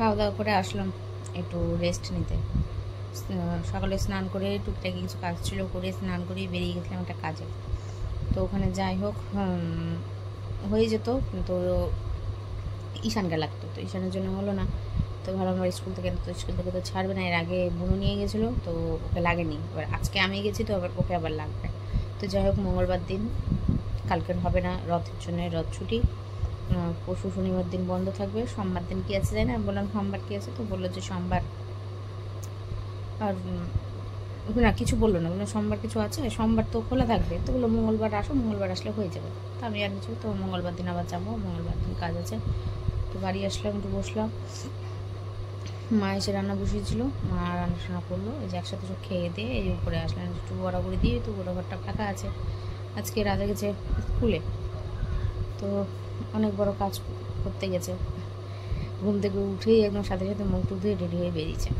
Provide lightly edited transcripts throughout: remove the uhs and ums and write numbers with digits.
খাওয়া দাওয়া করে আসলাম একটু রেস্ট নিতে। সকালে স্নান করে টুকটাকি কিছু কাজ ছিল করে স্নান করেই বেরিয়ে গেছিলাম একটা কাজে। তো ওখানে যাই হোক হয়ে যেত, কিন্তু ঈশানকে লাগতো, তো ঈশানের জন্য হলো না। তো ভাবলাম আমার স্কুল থেকে তো ছাড়বে না, এর আগে বুনু নিয়ে গেছিলো তো ওকে লাগেনি, এবার আজকে আমি গেছি তো আবার ওকে আবার লাগবে। তো যাই হোক মঙ্গলবার দিন, কালকের হবে না রথের জন্য, রথ ছুটি, পরশু শনিবার দিন বন্ধ থাকবে। সোমবার দিন কী আছে জানি না, আমি বললাম সোমবার কী আছে, তো বললো যে সোমবার আর না কিছু বললো না, বললো সোমবার কিছু আছে, সোমবার তো খোলা থাকবে। তো বললো মঙ্গলবার আসো, মঙ্গলবার আসলে হয়ে যাবে। তো আমি আর কিছু, তো মঙ্গলবার দিন আবার যাবো, মঙ্গলবার দিন কাজ আছে। তো বাড়ি আসলাম, একটু বসলাম, মা এসে রান্না বসিয়েছিল, মা রান্না করলো, এই যে একসাথে সব খেয়ে দিয়ে এই উপরে আসলাম, একটু বরাবরি দিয়ে, তো বড় ঘরটা ফাঁকা আছে। আজকে রাজা গেছে স্কুলে, তো অনেক বড় কাজ করতে গেছে। ঘুম থেকে উঠেই একদম সাথে সাথে মুখ টুক ধুয়ে রেডি হয়ে বেরিয়েছে।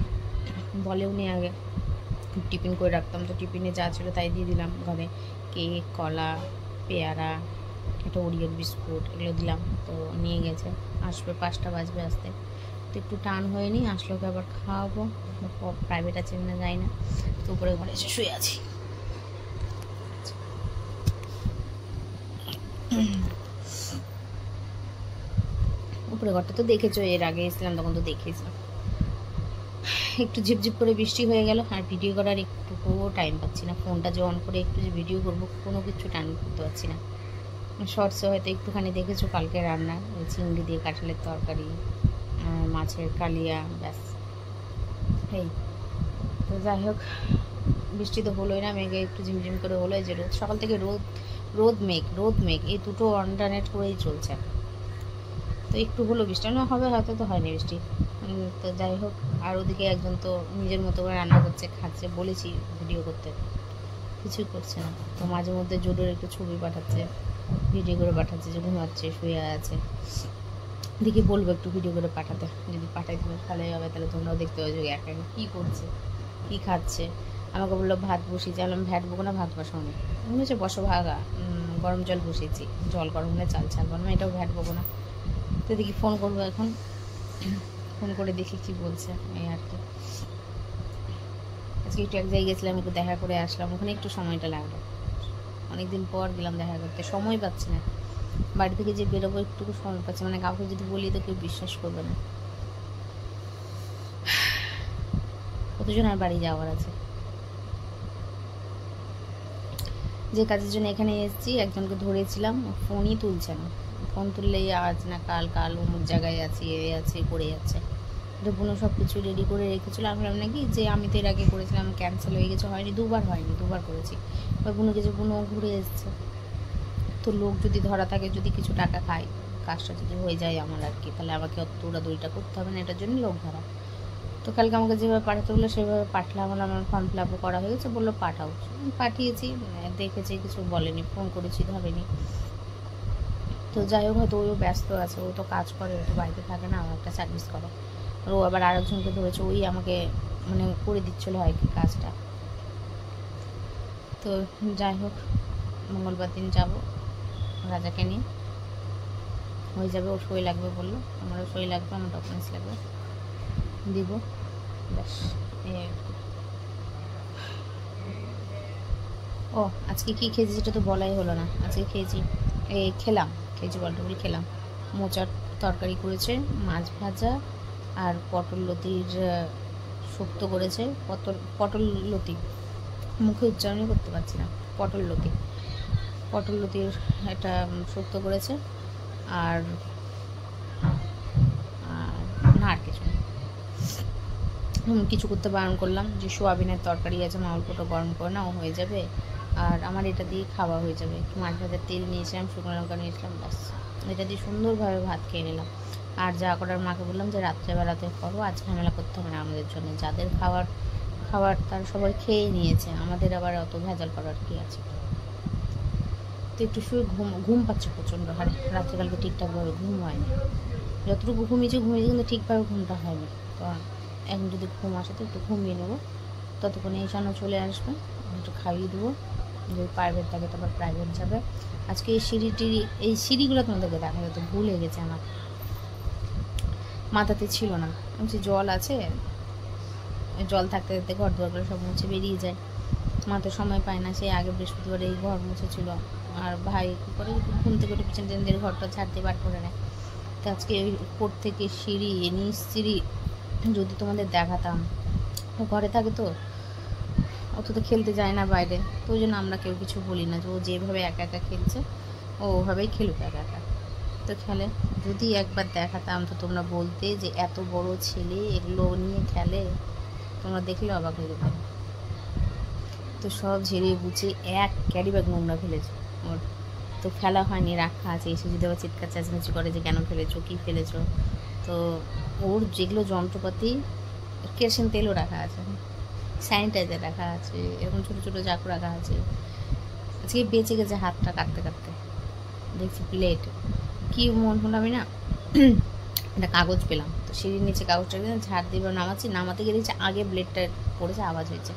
বলেও নি আগে, টিফিন করে রাখতাম, তো টিফিনে যা ছিল তাই দিয়ে দিলাম ঘরে, কেক, কলা, পেয়ারা, একটা ওরিওর বিস্কুট, এগুলো দিলাম। তো নিয়ে গেছে, আসবে 5টা বাজবে আসতে। তো একটু টান হয়নি, আসলে ওকে আবার খাওয়াবো, প্রাইভেট আছে না যাই না। তো উপরে ঘরে এসে শুয়ে আছি। উপরে ঘরটা তো দেখেছো, এর আগে এসেছিলাম তখন তো দেখেছিলাম। একটু ঝিপঝিপ করে বৃষ্টি হয়ে গেল, আর ভিডিও করার একটুকুও টাইম পাচ্ছি না। ফোনটা যে অন করে একটু যে ভিডিও করবো, কোনো কিছু টাইম করতে পারছি না। শর্টসে হয়তো একটুখানি দেখেছো কালকে রান্না, চিংড়ি দিয়ে কাঁঠালের তরকারি, মাছের কালিয়া, ব্যাস এই। তো যাই হোক, বৃষ্টি তো হলোই না, মেঘে একটু ঝিমঝিম করে হলো, এই যে রোদ, সকাল থেকে রোদ মেঘ এই দুটো অল্টারনেট করেই চলছে। তো একটু হলো বৃষ্টি না হবে, হয়তো তো হয়নি বৃষ্টি। তো যাই হোক, আর ওদিকে একজন তো নিজের মতো করে রান্না করছে, খাচ্ছে, বলেছি ভিডিও করতে, কিছুই করছে না। তো মাঝে মধ্যে জোডোর একটু ছবি পাঠাচ্ছে, ভিডিও করে পাঠাচ্ছে যে ঘুমাচ্ছে, শুয়ে আছে। দেখি বলবো একটু ভিডিও করে পাঠাতে, যদি পাঠাই তুমি ভালোই হবে, তাহলে তোমরাও দেখতে পাবে যে একা একা কী করছে, কী খাচ্ছে। আমাকে বললো ভাত বসিয়েছি, আমি ভাত বকো না, ভাত বসানো মনে হচ্ছে বসো ভাগা, গরম জল বসিয়েছি, জল গরম হলে চাল ছাড়বো না, এটাও ভ্যাট বকো না। তো দেখি ফোন করবো এখন, ফোন করে দেখি কি বলছে, এই আর কি। আজকে একটু এক জায়গায় গেছিলাম, একটু দেখা করে আসলাম, ওখানে একটু সময়টা লাগলো, অনেকদিন পর গেলাম দেখা করতে, সময় পাচ্ছি না। বাড়ি থেকে যে বেরোবো একটুকু সময় পাচ্ছি, মানে কাউকে যদি বলি তো কেউ বিশ্বাস করবে না, কতজন আর বাড়ি যাওয়ার আছে। যে কাজের জন্য এখানে এসেছি, একজনকে ধরেছিলাম, ফোনই তুলছে না, ফোন তুললেই আজ না কাল, কাল অমুক জায়গায় আছি, এ আছে, করে যাচ্ছে। বুনো সব কিছু রেডি করে রেখেছিলো, আমি ভাবলাম নাকি যে আমি তো এর আগে করেছিলাম, ক্যান্সেল হয়ে গেছে, হয়নি, দুবার করেছি। এবার বুনোকে যে বুনো ঘুরে এসছে, তো লোক যদি ধরা থাকে, যদি কিছু টাকা খায়, কাজটা যদি হয়ে যায় আমার আর কি, তাহলে আমাকে অত দৌড়াদৌড়িটা করতে হবে না, এটার জন্য লোক ধরা। তো কালকে আমাকে যেভাবে পাঠাতে বললো সেভাবে পাঠলাম, আমার ফর্ম ফিল আপও করা হয়ে গেছে, বললো পাঠাও, পাঠিয়েছি, দেখেছি, কিছু বলেনি, ফোন করেছি ধরেনি। তো যাই হোক, হয়তো ওইও ব্যস্ত আছে, ও তো কাজ করে, ও তো বাড়িতে থাকে না, আমার একটা সার্ভিস করে, ও আবার আরেকজনকে ধরেছে, ওই আমাকে মানে করে দিচ্ছিলো হয় কি কাজটা। তো যাই হোক, মঙ্গলবার দিন যাবো রাজাকে নিয়ে, হয়ে যাবে, ওর সই লাগবে বললো, আমারও সই লাগবে, আমার ডকুমেন্টস লাগবে, দিব, ব্যাস এই আর কি। ও আজকে কী খেয়েছি সেটা তো বলাই হলো না, আজকে খেয়েছি বলটুকুলি খেলাম, মোচার তরকারি করেছে, মাছ ভাজা, আর পটল লতির শুক্তো করেছে, পটল লতি, মুখে উচ্চারণই করতে পারছি না, পটল লতির একটা শুক্তো করেছে, আর না আর কিছু না। কিছু করতে বারণ করলাম, যে সোয়াবিনের তরকারি আছে, মা অল্পটা গরম করে না, ও হয়ে যাবে, আর আমার এটা দিয়ে খাওয়া হয়ে যাবে, একটু মাছ ভাজার তেল নিয়েছিলাম, শুকনো লঙ্কা নিয়েছিলাম, ব্যাস এটা দিয়ে সুন্দরভাবে ভাত খেয়ে নিলাম। আর যা করার মাকে বললাম যে রাত্রেবেলাতে করো, আজ ঝামেলা করতে হবে না আমাদের জন্য, যাদের খাবার তার সবাই খেয়ে নিয়েছে, আমাদের আবার অত ভেজাল করার কি আছে। তো একটু শুয়ে ঘুম পাচ্ছে প্রচণ্ড হারে, রাত্রেকালকে ঠিকঠাকভাবে ঘুম হয়নি, যতটুকু ঘুমিয়েছি কিন্তু ঠিকভাবে ঘুমটা হয়নি। তো এখন যদি ঘুম আসে তো একটু ঘুমিয়ে নেবো, ততক্ষণে ঈশানও চলে আসবে, একটু খাইয়ে দেবো, যদি প্রাইভেট থাকে তারপর প্রাইভেট যাবে। আজকে এই সিঁড়িগুলো তোমাদেরকে দেখা যেত, ভুলে গেছে আমার, মাথাতে ছিল না। বলছি জল আছে, জল থাকতে থাকতে ঘর দুয়ারগুলো সব মুছে বেরিয়ে যায়, মা তো সময় পায় না। সেই আগে বৃহস্পতিবারে এই ঘর মুছেছিল, আর ভাই কী করে ঘুম থেকে উঠে পিছন টেনদের ঘরটা ঝাড়তে বার করে নেয়। তো আজকে ওই উপর থেকে সিঁড়ি নিচ সিঁড়ি যদি তোমাদের দেখাতাম, ও ঘরে থাকে তো, অত তো খেলতে যায় না বাইরে, তো ওই জন্য আমরা কেউ কিছু বলি না, যে ও যেভাবে একা একা খেলছে ও ওভাবেই খেলুক একা একা, তো খেলে। যদি একবার দেখাতাম তো তোমরা বলতে যে এত বড় ছেলে এগুলো নিয়ে খেলে, তোমরা দেখলে অবাক হয়ে যেতে। তো সব ঝেড়ে গুছে এক ক্যারি ব্যাগ নোংরা ফেলেছে ওর, তো ফেলা হয়নি, রাখা আছে। এসে যদি আবার চিৎকার চেঁচামেচি করে যে কেন ফেলেছো, কী ফেলেছো। তো ওর যেগুলো যন্ত্রপাতি, কেরোসিন তেলও রাখা আছে, স্যানিটাইজার রাখা আছে, এরকম ছোটো ছোটো চাকু রাখা আছে। আজকে বেঁচে গেছে হাতটা কাটতে কাটতে, দেখছি প্লেট কী মন হলো, আমি না একটা কাগজ পেলাম, তো সিঁড়ির নিচে কাগজটা ঝাড় দিয়ে নামাতে গিয়ে দেখছি আগে ব্লেডটা পড়েছে, আওয়াজ হয়েছে।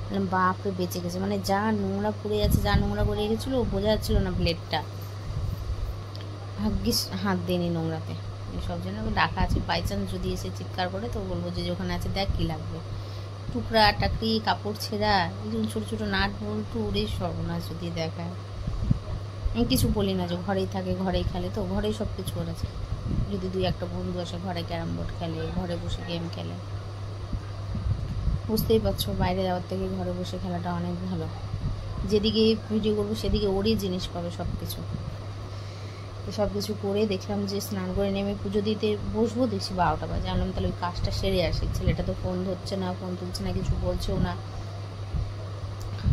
বললাম বাপরে বেঁচে গেছে, মানে যা নোংরা পড়ে আছে, যা নোংরা পড়ে গেছিলো বোঝা যাচ্ছিলো না ব্লেডটা, ভাগ্যিস হাত দিইনি নোংরাতে। সব জন্য ডাকা আছে, বাই চান্স যদি এসে চিৎকার করে তো বলবো যে ওখানে আছে দেখ কী লাগবে, টুকরা টাকরি, কাপড় ছেঁড়া, এরকম ছোটো ছোটো নাট বল্টু উড়ে সর্বনাশ যদি দেখায়। আমি কিছু বলি না, যে ঘরেই থাকে, ঘরেই খেলে, তো ঘরেই সব কিছু করেছে। যদি দুই একটা বন্ধু আসে ঘরে ক্যারাম বোর্ড খেলে, ঘরে বসে গেম খেলে, বুঝতেই পারছো বাইরে যাওয়ার থেকে ঘরে বসে খেলাটা অনেক ভালো। যেদিকে ভিডিও করবো সেদিকে ওরই জিনিস পাবে সব কিছু। সব কিছু করে দেখলাম যে স্নান করে নেমে পুজো দিতে বসবো, দেখছি 12টা বাজে। আনলাম তাহলে ওই কাজটা সেরে আসি। ছেলেটা তো ফোন ধরছে না, ফোন তুলছে না, কিছু বলছেও না।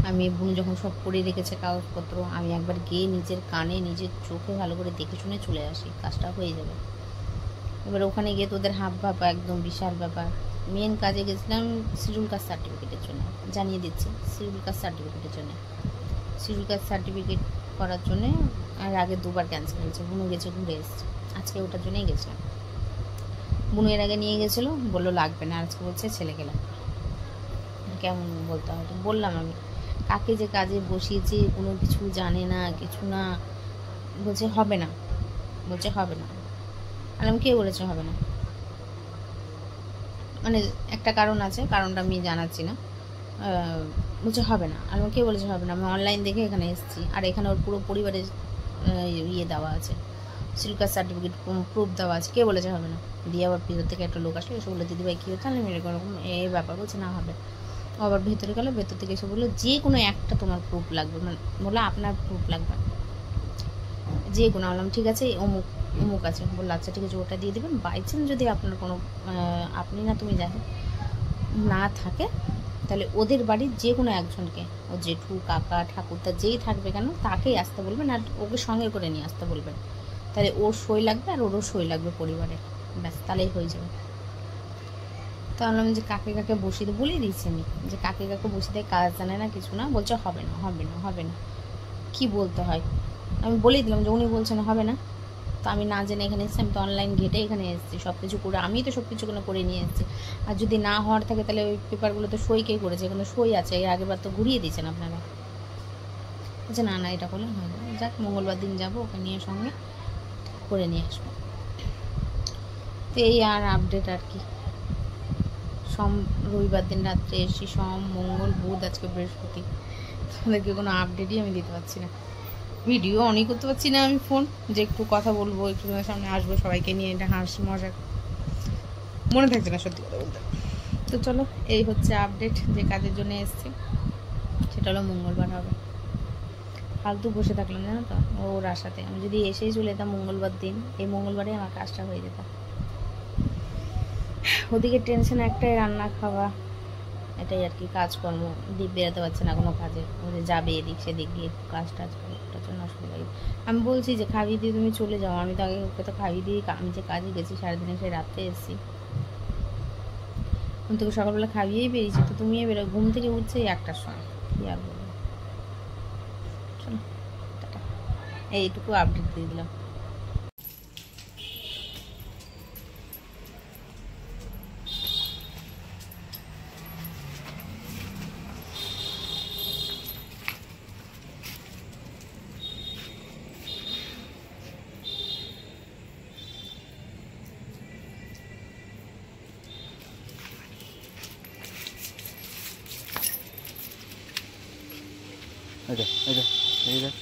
আমি বুনু যখন সব করে রেখেছে কাগজপত্র, আমি একবার গিয়ে নিজের কানে নিজের চোখে ভালো করে দেখে শুনে চলে আসি, কাজটা হয়ে যাবে। এবার ওখানে গিয়ে তোদের হাব ভাব একদম বিশাল ব্যাপার। মেন কাজে গেছিলাম শিডিউল কাস্ট সার্টিফিকেটের জন্য, জানিয়ে দিচ্ছি শিডিউল কাস্ট সার্টিফিকেটের জন্য। শিডিউল কাস্ট সার্টিফিকেট করার জন্যে আর আগে দুবার ক্যান্সেল হয়েছে, বুনু গেছে ঘুরে এসছে, আজকে ওটার জন্যই গেছিলাম। বুনু এর আগে নিয়ে গেছিলো, বললো লাগবে না, আজকে বলছে ছেলেকে লাগবে। কেমন বলতে হয়, বললাম আমি কাকে যে কাজে বসিয়েছি, কোনো কিছু জানে না, কিছু না, বলছে হবে না, বলছে হবে না। আর আমি কে বলেছে হবে না, মানে একটা কারণ আছে, কারণটা আমি জানাচ্ছি না। বলছে হবে না, আর কে বলেছে হবে না, আমি অনলাইন দেখে এখানে এসেছি, আর এখানে ওর পুরো পরিবারের ইয়ে দেওয়া আছে, সিলকার সার্টিফিকেট প্রুফ দেওয়া আছে, কে বলেছে হবে না। দিয়ে আবার ভিতর থেকে একটা লোক আসলে এসে বললো দিদিভাই কী হচ্ছে, আমি এরকম এই ব্যাপার, বলছে না হবে। আবার ভেতরে গেলো, ভেতর থেকে এসে বললো যে কোনো একটা তোমার প্রুফ লাগবে, মানে বললো আপনার প্রুফ লাগবে যে কোনো। বললাম ঠিক আছে, অমুক অমুক আছে, বললো আচ্ছা ঠিক আছে ওটা দিয়ে দেবেন। বাই চান্স যদি আপনার কোনো আপনি না তুমি জানো না থাকে, তাহলে ওদের বাড়ির যে কোনো একজনকে, ও জেঠু কাকা ঠাকুরদা যেই থাকবে কেন তাকেই আসতে বলবেন, আর ওকে সঙ্গে করে নিয়ে আসতে বলবেন। তাহলে ওর সই লাগবে আর ওরও সই লাগবে পরিবারে, ব্যাস তাহলেই হয়ে যাবে। তো বললাম যে কাকে কাকে বসিয়ে দিয়ে বলেই দিয়েছি আমি, যে কাকে কাকে বসিয়ে দেয়, কাজ জানে না কিছু না, বলছে হবে না হবে না হবে না, কী বলতে হয় আমি বলেই দিলাম, যে উনি বলছেন হবে না। তো আমি না জেনে এখানে এসেছি, আমি তো অনলাইন ঘেটে এখানে এসেছি, সব কিছু করে আমি তো সব কিছু করে নিয়ে এসেছি। আর যদি না হওয়ার থাকে তাহলে ওই পেপারগুলো তো সই কে করেছে, এখানে সই আছে, এর আগেরবার তো ঘুরিয়ে দিয়েছেন আপনারা। বলছে না না এটা করলে হয় না, যাক মঙ্গলবার দিন যাবো, ওকে নিয়ে সঙ্গে করে নিয়ে আসবো। তো এই আর আপডেট আর কি। রবিবার দিন রাত্রে এসেছি, মঙ্গল বুধ, আজকে বৃহস্পতি, তাদেরকে কোনো আপডেটই আমি দিতে পারছি না, ভিডিও অনই করতে পারছি না আমি ফোন, যে একটু কথা বলবো, একটু তোমার সামনে আসবো, সবাইকে নিয়ে এটা হাসি মজা মনে থাকছে না সত্যি কথা বলতে। তো চলো এই হচ্ছে আপডেট, যে কাজের জন্য এসছি সেটা হলো মঙ্গলবার হবে। ফালতু বসে থাকলাম জানো তো ওর আশাতে, আমি যদি এসেই চলে যেতাম মঙ্গলবার দিন, এই মঙ্গলবারে আমার কাজটা হয়ে যেত। ওদিকে টেনশন একটাই, রান্না খাওয়া, এটাই আর কি, কাজকর্ম দিক বেরোতে পারছে না কোনো কাজে, ওদের যাবে এদিক সেদিক গিয়ে কাজ টাজ করে, ওটার জন্য অসুবিধা লাগে। আমি বলছি যে খাইয়ে দিয়ে তুমি চলে যাও, আমি তো আগে ওকে তো খাইয়ে দিয়ে আমি যে কাজে গেছি সারাদিনে, সেই রাত্রে এসেছি, আমি তোকে সকালবেলা খাইয়েই বেরিয়েছি, তো তুমিও বেরো, ঘুম থেকে উঠছে 1টার সময়, কী আর বলবো। চলো টাটা, এইটুকু আপডেট দিয়ে দিলাম। এই দেখ এই দেখ এই দেখ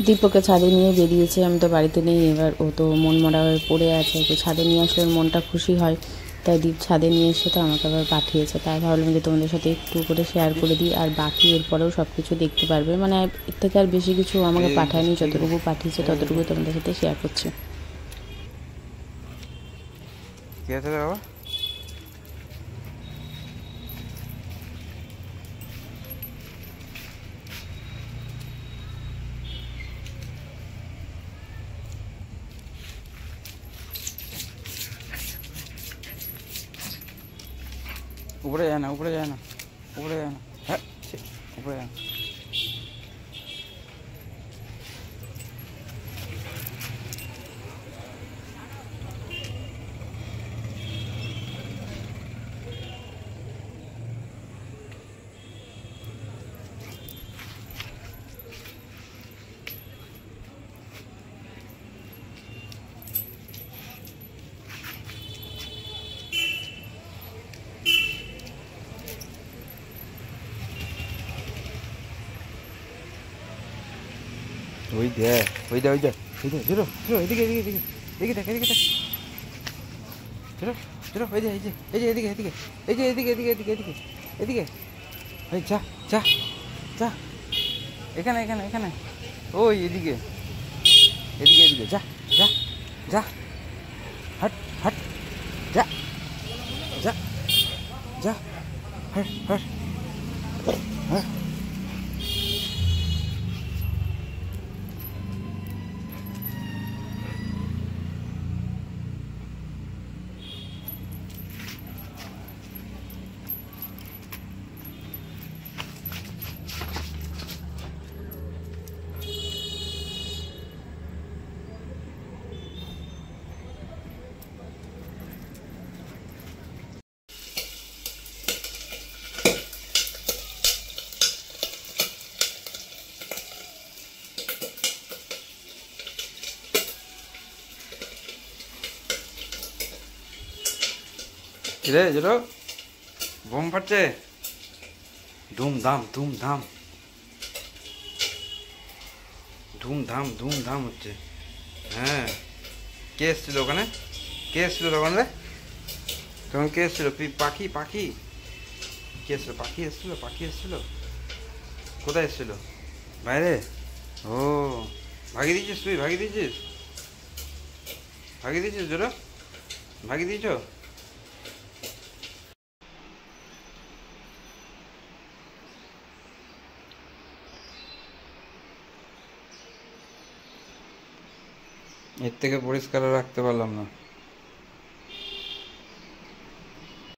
দীপককে ছাদে নিয়ে বেরিয়েছে, আমি তো বাড়িতে নেই। এবার ও তো মন মরা হয়ে পড়ে আছে, তো ছাদে নিয়ে আসলে ওর মনটা খুশি হয়। তাই দীপ ছাদে নিয়ে এসে তো আমাকে আবার পাঠিয়েছে। তাই ভাবলাম যে তোমাদের সাথে একটু করে শেয়ার করে দিই। আর বাকি এরপরেও সব কিছু দেখতে পারবে, মানে এর থেকে আর বেশি কিছু আমাকে পাঠায়নি, যতটুকু পাঠিয়েছে ততটুকু তোমাদের সাথে শেয়ার করছি। কি আছে বাবা? উপরে যায় না, উপরে যায় না, উপরে যায় না। হ্যাঁ উপরে যায় না। ওই দে ওই দে ওই দে ওই দে জোরো জোরো এদিকে এদিকে এদিকে এদিকে দেখ এদিকে দেখ জোরো জোরো ওই দে এই যে এই যে এদিকে এদিকে এই যে এদিকে এদিকে এদিকে এদিকে এদিকে এই যা যা যা এখানে এখানে এখানে ওই এদিকে এদিকে এদিকে যা যা যা হট হট যা যা যা হট হট হট রে জোরো বোম ফাটছে ধুমধাম ধুমধাম ধুমধাম ধুমধাম হচ্ছে। হ্যাঁ কে এসছিল ওখানে? কে এসছিল তখন রে? তখন কে এসছিল? পাখি পাখি কে এসছিল? পাখি এসছিল, পাখি এসছিল। কোথায় এসছিল? বাইরে? ও ভাগিয়ে দিয়েছিস তুই? ভাগিয়ে দিয়েছিস? ভাগিয়ে দিয়েছিস জোরো? ভাগিয়ে দিয়েছ? এর থেকে পরিষ্কার রাখতে পারলাম না।